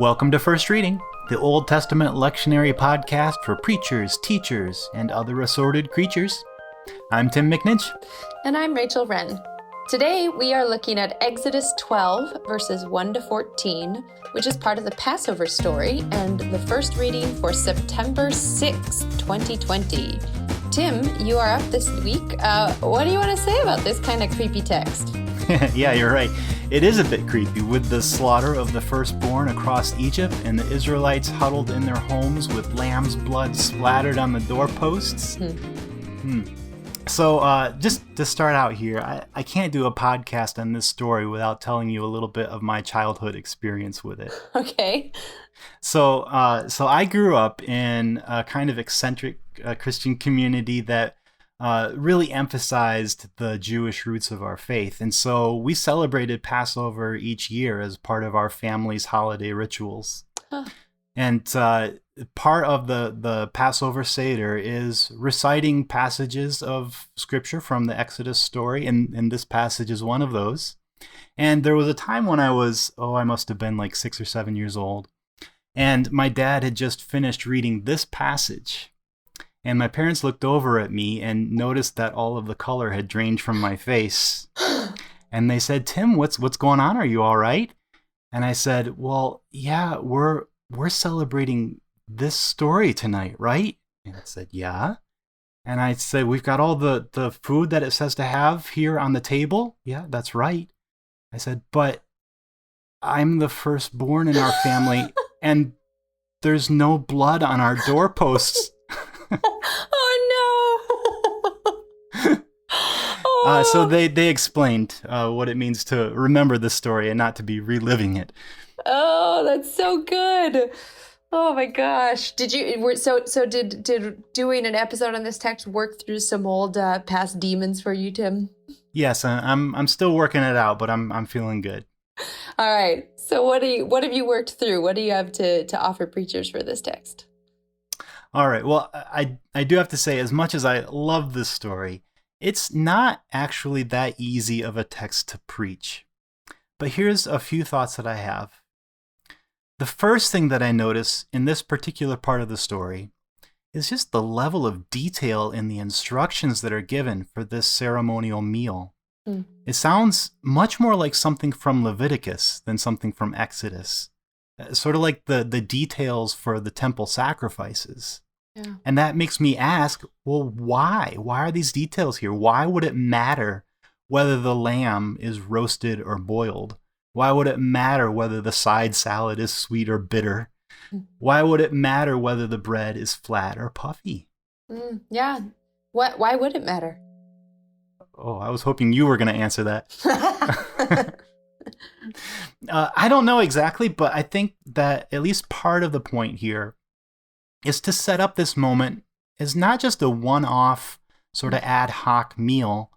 Welcome to First Reading, the Old Testament lectionary podcast for preachers, teachers, and other assorted creatures. I'm Tim McNinch. And I'm Rachel Wren. Today we are looking at Exodus 12, verses 1 to 14, which is part of the Passover story and the first reading for September 6, 2020. Tim, you are up this week. What do you want to say about this kind of creepy text? Yeah, you're right. It is a bit creepy with the slaughter of the firstborn across Egypt and the Israelites huddled in their homes with lamb's blood splattered on the doorposts. So just to start out here, I can't do a podcast on this story without telling you a little bit of my childhood experience with it. Okay. So I grew up in a kind of eccentric Christian community that really emphasized the Jewish roots of our faith. And so we celebrated Passover each year as part of our family's holiday rituals. Huh. And part of the Passover Seder is reciting passages of Scripture from the Exodus story, and this passage is one of those. And there was a time when I must have been like 6 or 7 years old, and my dad had just finished reading this passage. And my parents looked over at me and noticed that all of the color had drained from my face. And they said, "Tim, what's going on? Are you all right?" And I said, "Well, yeah, we're celebrating this story tonight, right?" And it said, "Yeah." And I said, "We've got all the food that it says to have here on the table." "Yeah, that's right." I said, "But I'm the firstborn in our family, and there's no blood on our doorposts." Oh no! So they explained what it means to remember this story and not to be reliving it. Oh, that's so good. Oh my gosh. Did doing an episode on this text work through some old past demons for you, Tim? Yes, I'm still working it out, but I'm feeling good. All right. So what have you worked through? What do you have to offer preachers for this text? All right. Well, I do have to say, as much as I love this story, it's not actually that easy of a text to preach. But here's a few thoughts that I have. The first thing that I notice in this particular part of the story is just the level of detail in the instructions that are given for this ceremonial meal. It sounds much more like something from Leviticus than something from Exodus. Sort of like the details for the temple sacrifices. Yeah. And that makes me ask, well, why? Why are these details here? Why would it matter whether the lamb is roasted or boiled? Why would it matter whether the side salad is sweet or bitter? Why would it matter whether the bread is flat or puffy? Yeah. Why would it matter? Oh, I was hoping you were going to answer that. I don't know exactly, but I think that at least part of the point here is to set up this moment as not just a one-off sort of ad hoc meal,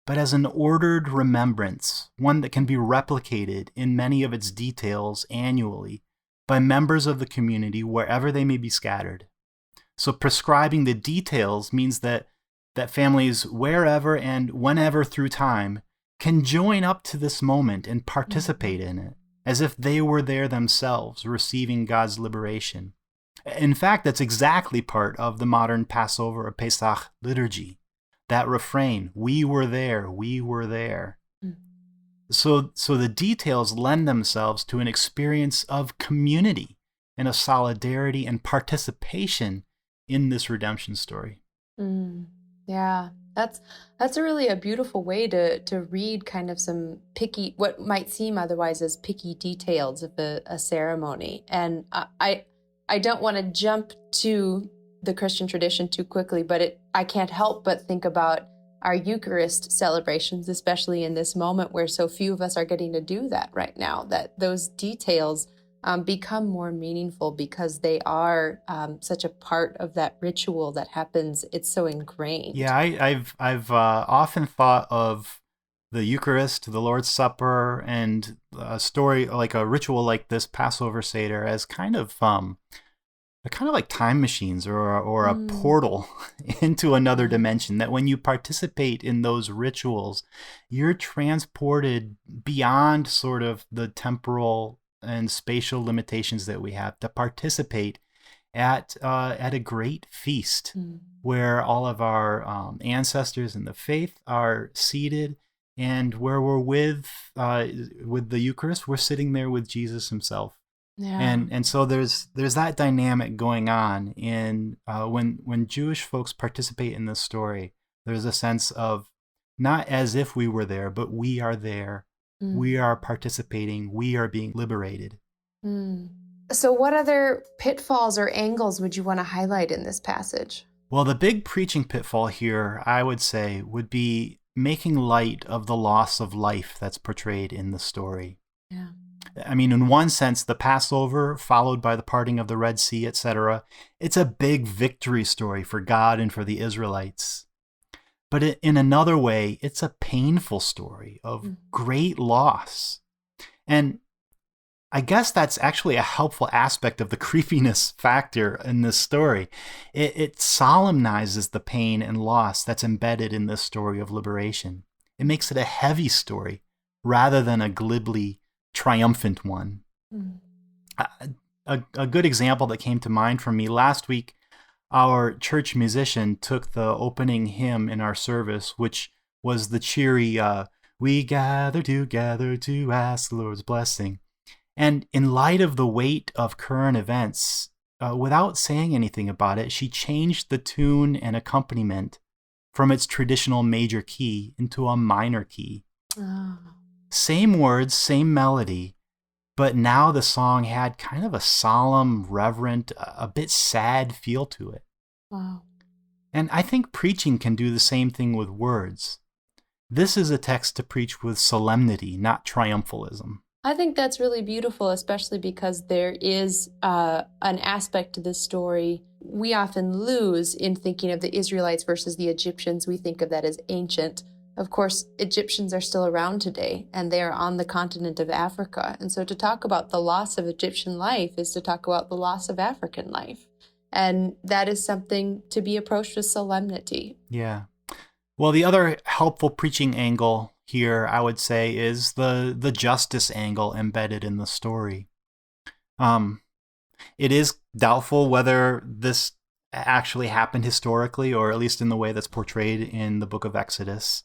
but as an ordered remembrance, one that can be replicated in many of its details annually by members of the community wherever they may be scattered. So prescribing the details means that families wherever and whenever through time can join up to this moment and participate in it, as if they were there themselves, receiving God's liberation. In fact, that's exactly part of the modern Passover or Pesach liturgy. That refrain, "We were there, we were there." So the details lend themselves to an experience of community and of solidarity and participation in this redemption story. Yeah. That's really a beautiful way to read kind of some picky, what might seem otherwise as picky details of a ceremony. And I don't want to jump to the Christian tradition too quickly, but I can't help but think about our Eucharist celebrations, especially in this moment where so few of us are getting to do that right now, that those details become more meaningful because they are such a part of that ritual that happens. It's so ingrained. Yeah, I've often thought of the Eucharist, the Lord's Supper, and a story like a ritual like this Passover Seder as kind of like time machines or a portal into another dimension, that when you participate in those rituals, you're transported beyond sort of the temporal and spatial limitations that we have to participate at a great feast where all of our ancestors in the faith are seated, and where we're with the Eucharist, we're sitting there with Jesus himself. Yeah. And so there's that dynamic going on in when Jewish folks participate in this story. There's a sense of not as if we were there, but we are there. We are participating. We are being liberated. So what other pitfalls or angles would you want to highlight in this passage? Well, the big preaching pitfall here, I would say, would be making light of the loss of life that's portrayed in the story. Yeah. I mean, in one sense, the Passover, followed by the parting of the Red Sea, etc., it's a big victory story for God and for the Israelites. But in another way, it's a painful story of great loss. And I guess that's actually a helpful aspect of the creepiness factor in this story. It solemnizes the pain and loss that's embedded in this story of liberation. It makes it a heavy story rather than a glibly triumphant one. A good example that came to mind for me last week, our church musician took the opening hymn in our service, which was the cheery, "We gather together to ask the Lord's blessing." And in light of the weight of current events, without saying anything about it, she changed the tune and accompaniment from its traditional major key into a minor key. Oh. Same words, same melody, but now the song had kind of a solemn, reverent, a bit sad feel to it. Wow. And I think preaching can do the same thing with words. This is a text to preach with solemnity, not triumphalism. I think that's really beautiful, especially because there is an aspect to this story we often lose in thinking of the Israelites versus the Egyptians. We think of that as ancient. Of course, Egyptians are still around today, and they are on the continent of Africa. And so to talk about the loss of Egyptian life is to talk about the loss of African life. And that is something to be approached with solemnity. Yeah. Well, the other helpful preaching angle here, I would say, is the justice angle embedded in the story. It is doubtful whether this actually happened historically, or at least in the way that's portrayed in the book of Exodus.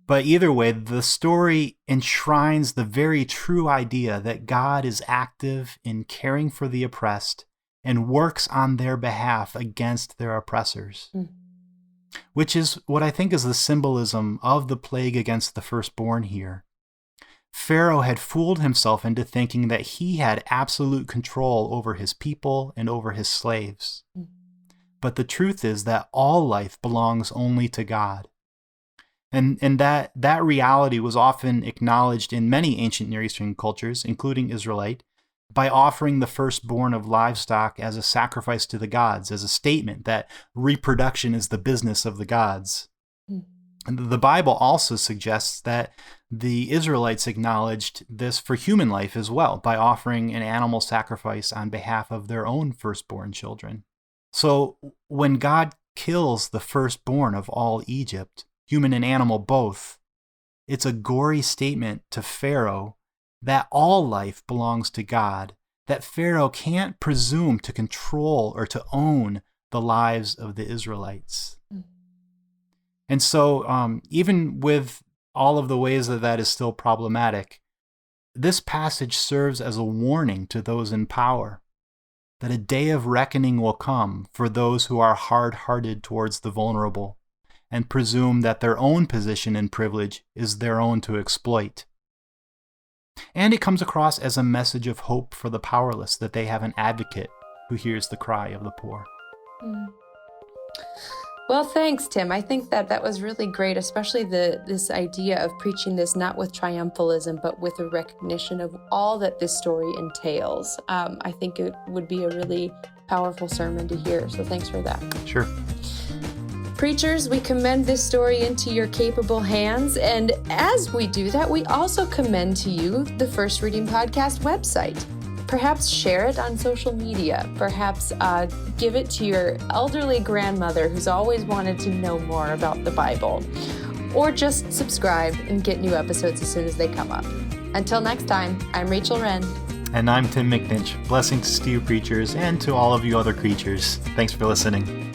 But either way, the story enshrines the very true idea that God is active in caring for the oppressed and works on their behalf against their oppressors. Which is what I think is the symbolism of the plague against the firstborn here. Pharaoh had fooled himself into thinking that he had absolute control over his people and over his slaves. But the truth is that all life belongs only to God. And that reality was often acknowledged in many ancient Near Eastern cultures, including Israelite, by offering the firstborn of livestock as a sacrifice to the gods, as a statement that reproduction is the business of the gods. And the Bible also suggests that the Israelites acknowledged this for human life as well, by offering an animal sacrifice on behalf of their own firstborn children. So when God kills the firstborn of all Egypt, human and animal both, it's a gory statement to Pharaoh that all life belongs to God, that Pharaoh can't presume to control or to own the lives of the Israelites. And so even with all of the ways that is still problematic, this passage serves as a warning to those in power that a day of reckoning will come for those who are hard-hearted towards the vulnerable and presume that their own position and privilege is their own to exploit. And it comes across as a message of hope for the powerless, that they have an advocate who hears the cry of the poor. Well, thanks, Tim. I think that was really great, especially this idea of preaching this not with triumphalism, but with a recognition of all that this story entails. I think it would be a really powerful sermon to hear, so thanks for that. Sure. Preachers, we commend this story into your capable hands, and as we do that, we also commend to you the First Reading Podcast website. Perhaps share it on social media. Perhaps give it to your elderly grandmother who's always wanted to know more about the Bible. Or just subscribe and get new episodes as soon as they come up. Until next time, I'm Rachel Wren. And I'm Tim McNinch. Blessings to you, preachers, and to all of you other creatures. Thanks for listening.